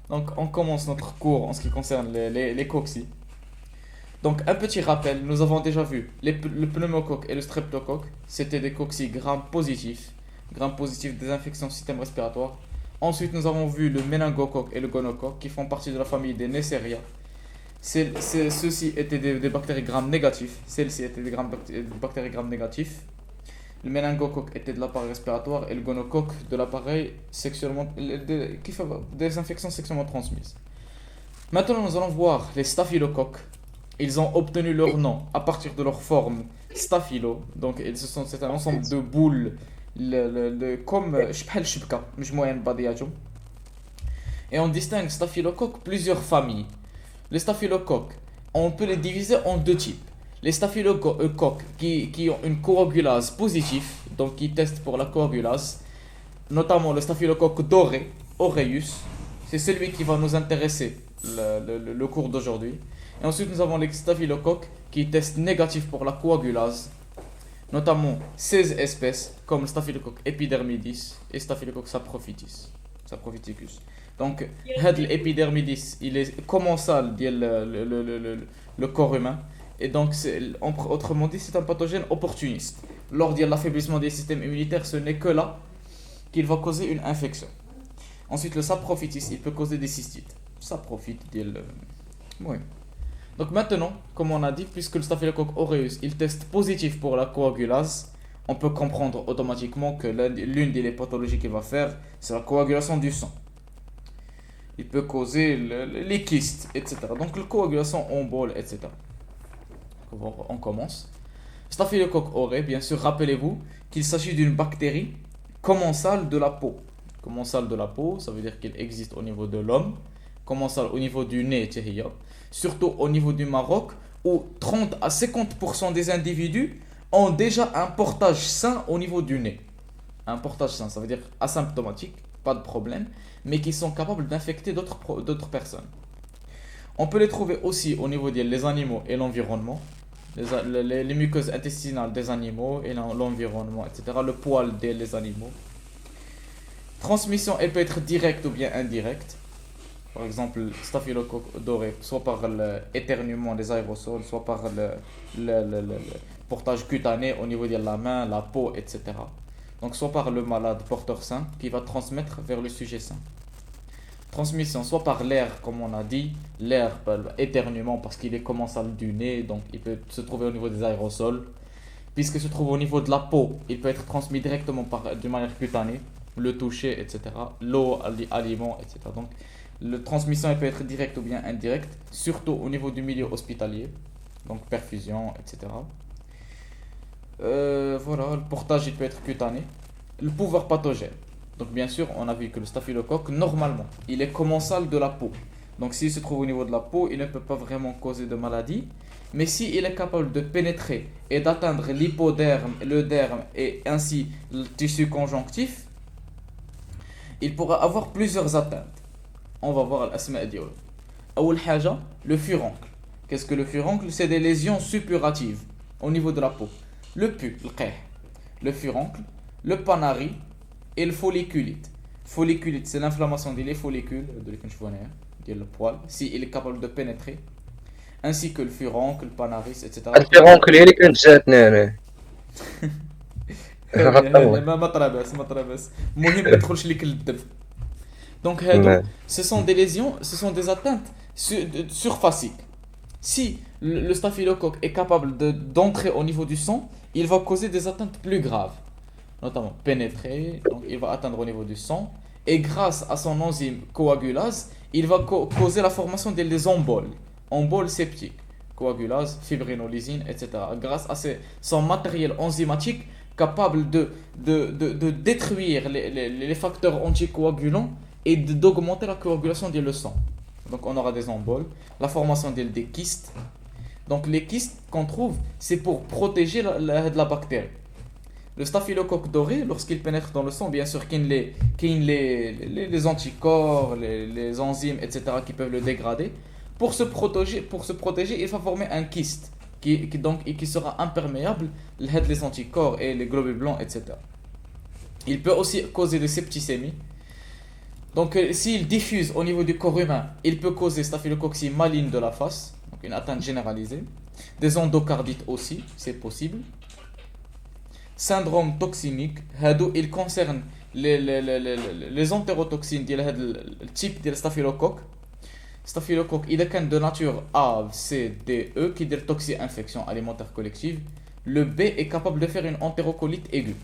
Donc, on commence notre cours en ce qui concerne les coccis. Donc, un petit rappel, nous avons déjà vu le pneumocoque et le streptocoque. C'était des coccis gram positif des infections du système respiratoire. Ensuite, nous avons vu le méningocoque et le gonocoque qui font partie de la famille des Neisseria. Ceux-ci étaient des bactéries gram négatifs. Celles-ci étaient des bactéries gram négatifs. Le méningocoque était de l'appareil respiratoire et le gonocoque de l'appareil qui fait des infections sexuellement transmises. Maintenant, nous allons voir les staphylocoques. Ils ont obtenu leur nom à partir de leur forme staphylo. Donc, c'est un ensemble de boules comme شبح الشبكة مجموعين ببعضياتهم. Et on distingue staphylocoques plusieurs familles. Les staphylocoques, on peut les diviser en deux types. Les staphylocoques qui ont une coagulase positive, donc qui testent pour la coagulase, notamment le staphylocoque doré, aureus, c'est celui qui va nous intéresser le cours d'aujourd'hui. Et ensuite, nous avons les staphylocoques qui testent négatif pour la coagulase, notamment 16 espèces comme le staphylocoque epidermidis et staphylocoque saprophyticus. Donc, l'épidermidis, il est commensal le corps humain. Et donc, autrement dit, c'est un pathogène opportuniste. Lors de l'affaiblissement des systèmes immunitaires, ce n'est que là qu'il va causer une infection. Ensuite, le saprophytis, il peut causer des cystites. Saprophyte, oui. Donc maintenant, comme on a dit, puisque le staphylocoque aureus, il teste positif pour la coagulase, on peut comprendre automatiquement que l'une des pathologies qu'il va faire, c'est la coagulation du sang. Il peut causer les kystes, etc. Donc la coagulation en bol, etc. On commence. Staphylocoque aureus, bien sûr, rappelez-vous qu'il s'agit d'une bactérie commensale de la peau. Commensale de la peau, ça veut dire qu'il existe au niveau de l'homme. Commensale au niveau du nez, surtout au niveau du Maroc, où 30 à 50% des individus ont déjà un portage sain au niveau du nez. Un portage sain, ça veut dire asymptomatique, pas de problème, mais qui sont capables d'infecter d'autres personnes. On peut les trouver aussi au niveau des animaux et l'environnement, les muqueuses intestinales des animaux et l'environnement, etc. Le poil des animaux. Transmission, elle peut être directe ou bien indirecte. Par exemple, staphylocoque doré, soit par l'éternuement des aérosols, soit par le portage cutané au niveau de la main, la peau, etc. Donc, soit par le malade porteur sain qui va transmettre vers le sujet sain. Transmission, soit par l'air, comme on a dit, l'air, éternuement parce qu'il est commensal du nez, donc il peut se trouver au niveau des aérosols. Puisqu'il se trouve au niveau de la peau, il peut être transmis directement de manière cutanée, le toucher, etc. L'eau, l'aliments, etc. Donc, la transmission elle peut être directe ou bien indirecte, surtout au niveau du milieu hospitalier, donc perfusion, etc. Voilà, le portage il peut être cutané. Le pouvoir pathogène. Donc bien sûr, on a vu que le staphylocoque, normalement, il est commensal de la peau. Donc s'il se trouve au niveau de la peau, il ne peut pas vraiment causer de maladie. Mais s'il est capable de pénétrer et d'atteindre l'hypoderme, le derme et ainsi le tissu conjonctif, il pourra avoir plusieurs atteintes. On va voir l'asma diol. أول حاجة, le furoncle. Qu'est-ce que le furoncle? C'est des lésions suppuratives au niveau de la peau. Le pu, le furoncle, le panari et le folliculite. Folliculite, c'est l'inflammation des follicules, de le poil, s'il est capable de pénétrer, ainsi que le furoncle, le panaris, etc. الفيرونكل هي اللي كانت جاتنا انا. غطول. ما طرابس المهم ما يدخلش ليك للدم. Donc, ce sont des lésions, ce sont des atteintes surfaciques. Si le staphylocoque est capable d'entrer au niveau du sang, il va causer des atteintes plus graves, notamment pénétrer, donc il va atteindre au niveau du sang, et grâce à son enzyme coagulase, il va causer la formation des emboles septiques, coagulase, fibrinolysine, etc. Grâce à son matériel enzymatique capable de détruire les facteurs anticoagulants et d'augmenter la coagulation du sang. Donc on aura des emboles, la formation des kystes. Donc les kystes qu'on trouve, c'est pour protéger la bactérie. Le staphylocoque doré, lorsqu'il pénètre dans le sang, bien sûr qu'il y a les anticorps, les enzymes, etc. qui peuvent le dégrader. Pour se protéger, il va former un kyste qui sera imperméable les anticorps et les globules blancs, etc. Il peut aussi causer des septicémies. Donc, s'il diffuse au niveau du corps humain, il peut causer staphylococcie maligne de la face, donc une atteinte généralisée. Des endocardites aussi, c'est possible. Syndrome toxinique, il concerne les entérotoxines, le type de staphylocoque. Staphylocoque, il est de nature A, C, D, E, qui dit toxi-infection alimentaire collective. Le B est capable de faire une entérocolite aiguë.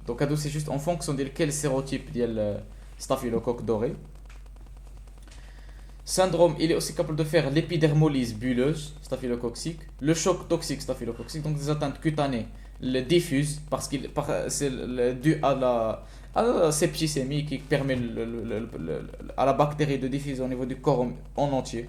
Donc, c'est juste en fonction de quel sérotype de staphylocoque doré. Syndrome, il est aussi capable de faire l'épidermolyse bulleuse staphylococcique, le choc toxique staphylococcique, donc des atteintes cutanées, le diffuse, parce que c'est dû à la septicémie qui permet à la bactérie de diffuser au niveau du corps en entier.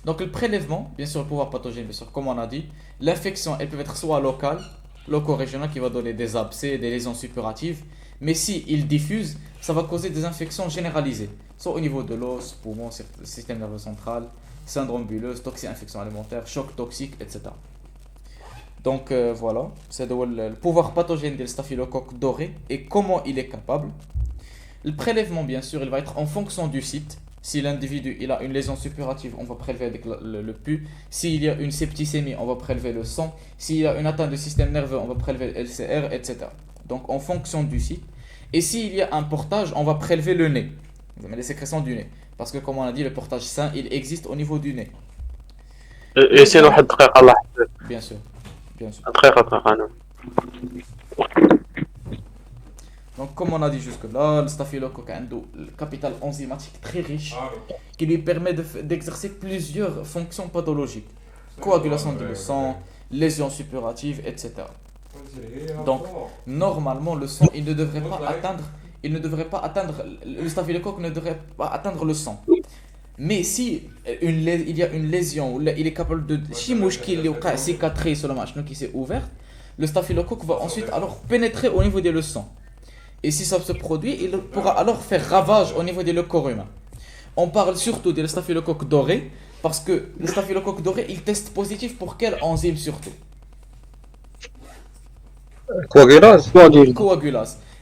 Donc le prélèvement, bien sûr le pouvoir pathogène, bien sûr, comme on a dit, l'infection, elle peut être soit locale, loco-régionale, qui va donner des abcès, des lésions suppuratives, mais si il diffuse, ça va causer des infections généralisées, soit au niveau de l'os, poumon, système nerveux central, syndrome bulleuse, toxi-infection alimentaire, choc toxique, etc. Donc voilà, c'est le pouvoir pathogène du staphylocoque doré et comment il est capable. Le prélèvement, bien sûr, il va être en fonction du site. Si l'individu il a une lésion suppurative, on va prélever avec le pus. S'il y a une septicémie, on va prélever le sang. S'il y a une atteinte du système nerveux, on va prélever le LCR, etc. Donc en fonction du site. Et s'il y a un portage, on va prélever le nez, les sécrétions du nez. Parce que comme on a dit, le portage sain, il existe au niveau du nez. ياسين واحد الدقيقة الله يحفظك. Bien sûr, bien sûr. دقيقة أنا. Donc comme on a dit jusque-là, le staphylocoque a un capital enzymatique très riche qui lui permet d'exercer plusieurs fonctions pathologiques. Coagulation du sang, lésions suppuratives, etc. Donc, normalement, le sang, il ne devrait pas atteindre, le staphylocoque ne devrait pas atteindre le sang. Mais si il y a une lésion, il est capable de cicatrice qui s'est ouverte, le staphylocoque va ensuite alors pénétrer au niveau du sang. Et si ça se produit, il pourra alors faire ravage au niveau du corps humain. On parle surtout du staphylocoque doré, parce que le staphylocoque doré, il teste positif pour quelle enzyme surtout? Coagulase.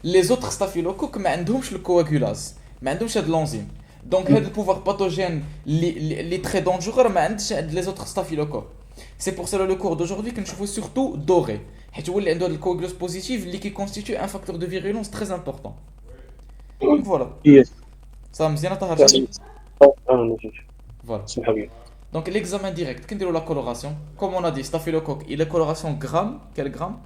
Les autres staphylocoques ما عندهمش le coagulase, ما عندهمش هاد l'enzyme. Donc هاد le pouvoir pathogène les très dangereux ما عندش les autres staphylocoques. C'est pour cela le cours d'aujourd'hui que nous surtout doré. حيت هو اللي عنده هاد الكواغولوز بوزيتيف اللي constitue un facteur de virulence très important. Donc voilà. Ça مزيانه طاهر. Voilà. Donc l'examen direct, qu'est-ce que la coloration? Comme on a dit, staphylocoque, il est coloration gramme, quel gramme?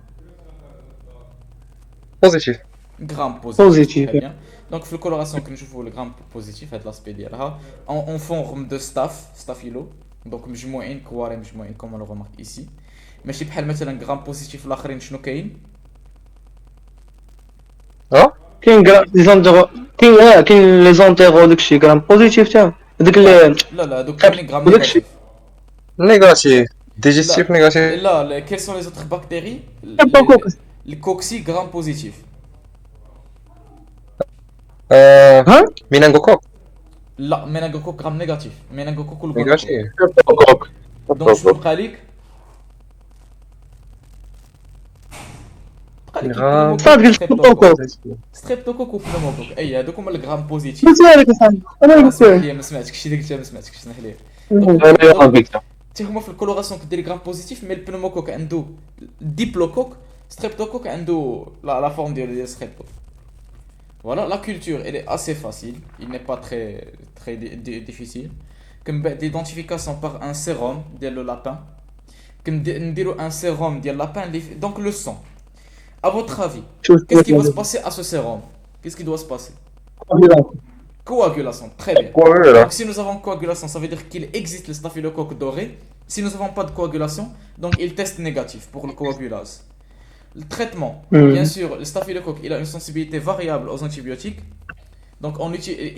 Positif. Gramme positif. Positif. Très bien. Donc la coloration que nous le gramme positif, c'est l'aspect d'ILH, en forme de staphylo. Donc مجموعين كواري مجموعين comme on le remarque ici. ماشي بحال مثلا غرام بوزيتيف الاخرين شنو كاين؟ كاين لي زونتيرو كاين لي زونتيرو داكشي جرام بوزيتيف تا هذاك لا دوك كاينين غرام نيجاتيف. Négatif. Digestif négatif. Là, quelles sont les autres bactéries? Les cocci gram positif. Méningocoque. لا méningocoque gram négatif. méningocoque le bon. Négatif. Donc je vous قالك Gram. ستريبتوكوك وبنوموكوك اي هذوك هما الغرام بوزيتيف. انا قلت ما سمعتكش اللي قلتها ما سمعتكش سمح لي. حتى هما في الكولوراسيون كدير غرام بوزيتيف مي البنوموكوك عنده ديبلوكوك ستريبتوكوك عنده لا فورم ديال ستريبتوك. Voilà, la culture elle est assez facile, il n'est pas très difficile. Comme l'identification par un sérum de le lapin. Comme un sérum de lapin, donc le sang. À votre avis, qu'est-ce qui va se passer à ce sérum? Qu'est-ce qui doit se passer? Coagulation, très bien. Donc si nous avons coagulation, ça veut dire qu'il existe le staphylocoque doré. Si nous n'avons pas de coagulation, donc il teste négatif pour le coagulase. Le traitement, bien sûr, le staphylocoque, il a une sensibilité variable aux antibiotiques. Donc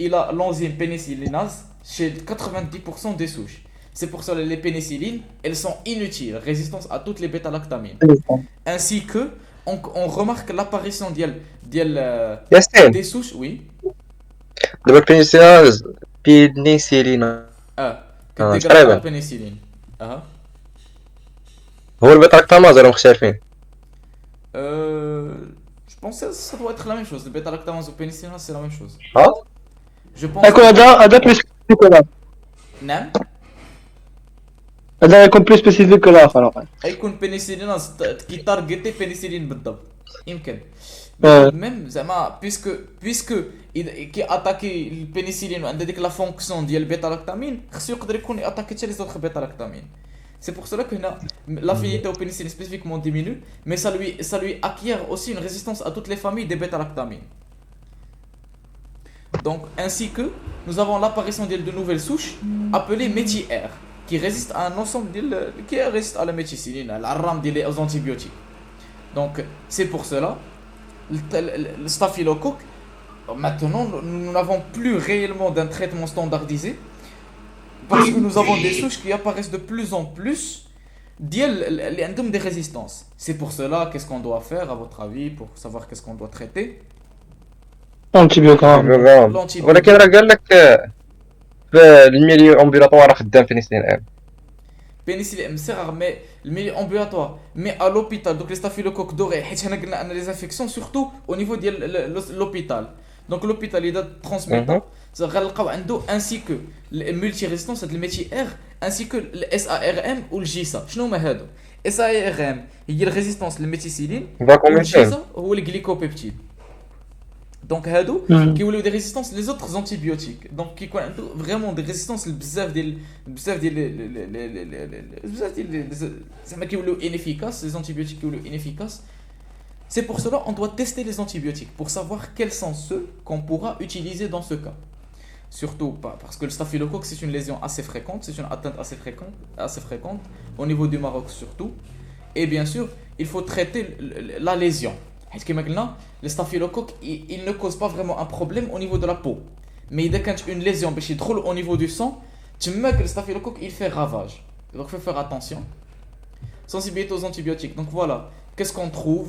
il a l'enzyme pénicillinase chez 90% des souches. C'est pour ça que les pénicillines, elles sont inutiles, résistantes à toutes les bêta-lactamines. Ainsi que, on remarque l'apparition des souches, oui. De la pénicilline. Que dégrade la pénicilline. هو البيتا-lactamase راهم مختلفين. Je pense que ça doit être la même chose. Le bêta-lactamase ou pénicilline, c'est la même chose. Je pense يكون هذا بلوس سبيسيفيك ولا نعم هذا يكون بلوس سبيسيفيك ولا اخر. يكون بنسلين كي تارجيتي بنسلين بالضبط يمكن آه. ميم زعما بيسكو كي اتاكي البنسلين وعنده ديك لا فونكسيون ديال البيتا لاكتامين خصو يقدر يكون اتاكي حتى لي زوطخ بيتا لاكتامين. C'est pour cela que l'affinité au pénicilline spécifiquement diminue, mais ça lui acquiert aussi une résistance à toutes les familles des bêta-lactamines. Donc, ainsi que nous avons l'apparition de nouvelles souches appelées méti-R, qui résistent à un ensemble qui résistent à la méticilline, à la rame aux antibiotiques. Donc, c'est pour cela, le staphylocoque, maintenant, nous n'avons plus réellement d'un traitement standardisé, parce que nous avons des souches qui apparaissent de plus en plus des résistances. C'est pour cela, qu'est-ce qu'on doit faire, à votre avis, pour savoir qu'est-ce qu'on doit traiter? انتيبيوغرام. ولكن راه قال لك في الميليو امبيلاتوار خدام بنسلين ام. Pénicilline, c'est rare, mais le milieu ambulatoire, mais à l'hôpital, donc les staphylocoques dorés, les infections surtout au niveau de l'hôpital. Donc l'hôpital, il est transmettant, ainsi que les multirésistance, le métier R, ainsi que le SARM ou le GISA. Je ne sais pas. SARM, il y a la résistance, le méticilline, ou le GISA, ou le glycopeptide. Donc, هادو كيوليو des résistances les autres antibiotiques. Donc, qui ont vraiment des résistances بزاف زعما كيوليو inefficaces, les antibiotiques كيوليو inefficaces. C'est pour cela on doit tester les antibiotiques pour savoir quels sont ceux qu'on pourra utiliser dans ce cas. Surtout parce que le staphylocoque c'est une lésion assez fréquente, c'est une atteinte assez fréquente au niveau du Maroc surtout. Et bien sûr, il faut traiter la lésion. Le staphylocoque, il ne cause pas vraiment un problème au niveau de la peau. Mais il y a une lésion au niveau du sang, tu vois que le staphylocoque, il fait ravage. Donc il faut faire attention. Sensibilité aux antibiotiques. Donc voilà, qu'est-ce qu'on trouve?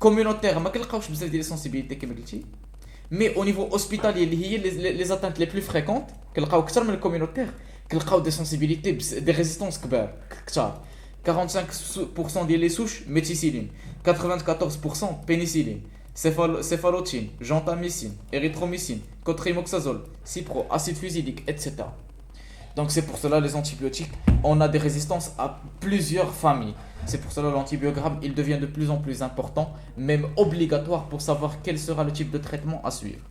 Communautaire, ما كنلقاوش بزاف ديال sensibilité كما قلتي. Mais au niveau hospitalier, les atteintes les plus fréquentes, كنلقاو اكثر من الكوميونيتير، كنلقاو des sensibilités, des résistances كبار كثار. 45% des souches méticilline, 94% pénicilline, céphalotine, gentamicine, érythromycine, cotrimoxazole, cipro, acide fusidique, etc. Donc c'est pour cela les antibiotiques, on a des résistances à plusieurs familles. C'est pour cela l'antibiogramme, il devient de plus en plus important, même obligatoire pour savoir quel sera le type de traitement à suivre.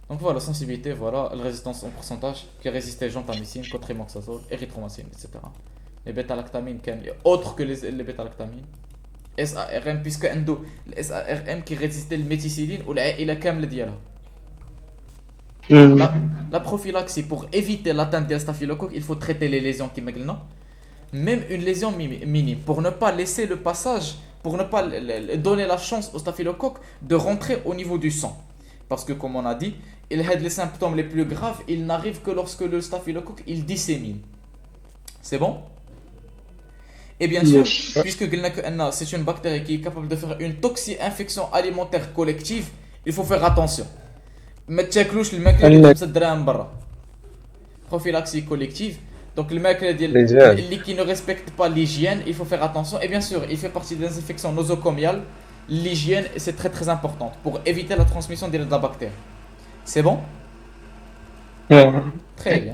Donc voilà, sensibilité, voilà, la résistance en pourcentage qui résistait gentamicine, cotrimoxazole, érythromycine, etc. Les bêta-lactamines, autres que les bêta-lactamines. SARM, puisque عنده le SARM qui résistait le méticilline ou العائلة كاملة ديالها. La prophylaxie, pour éviter l'atteinte des staphylocoques, il faut traiter les lésions qui m'aglent. Même une lésion minime, pour ne pas laisser le passage, pour ne pas donner la chance au staphylocoque de rentrer au niveau du sang. Parce que comme on a dit, les symptômes les plus graves, ils n'arrivent que lorsque le staphylocoque, il dissémine. C'est bon? Et bien sûr, puisque c'est une bactérie qui est capable de faire une toxi-infection alimentaire collective, il faut faire attention. ما تاكلوش الماكله اللي مصدراها من برا. Prophylaxie collective. Donc le ماكله ديال qui ne respecte pas l'hygiène, il faut faire attention. Et bien sûr, il fait partie des infections nosocomiales. L'hygiène, c'est très très important pour éviter la transmission de la bactérie. C'est bon? Très bien.